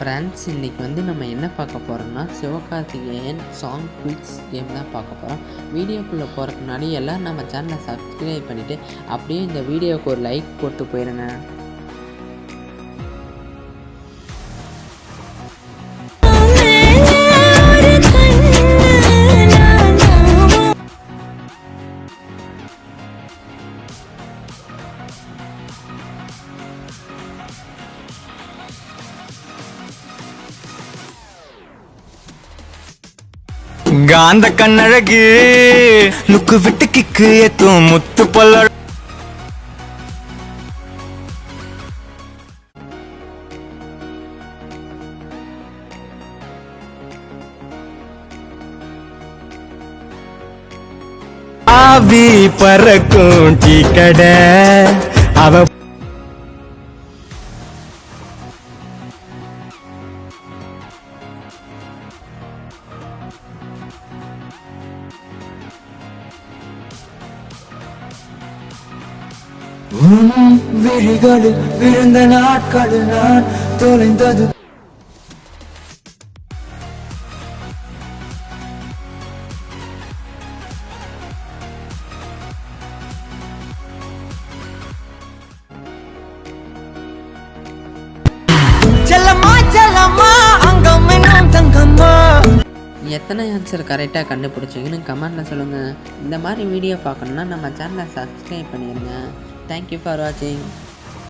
Friends, இன்றைக்கி நம்ம என்ன பார்க்க போகிறோம்னா சிவகார்த்திகேயன் சாங் குவிஸ் கேம் தான் பார்க்க போகிறோம். வீடியோக்குள்ளே போகிறதுக்கு முன்னாடி எல்லோரும் நம்ம சேனலை சப்ஸ்கிரைப் பண்ணிவிட்டு அப்படியே இந்த வீடியோவுக்கு ஒரு லைக் போட்டு போயிடுங்க. காந்த கண்ணழகு லுக்கு விட்டு கிக்கு ஏத்தும் முத்து பல்ல ஆவி பறக்கும் டீ கடை அவ விழிகளில் விழுந்த நாட்கள் நான் தொலைந்தது. செல்லம்மா செல்லம்மா அங்கம் இன்னும் தங்கம்மா. எத்தனை ஆன்சர் கரெக்டாக கண்டுபிடிச்சிங்கன்னு கமெண்ட்டில் சொல்லுங்கள். இந்த மாதிரி வீடியோ பார்க்கணுன்னா நம்ம சேனலை சப்ஸ்கிரைப் பண்ணிடுங்க. தேங்க்யூ ஃபார் வாட்சிங்.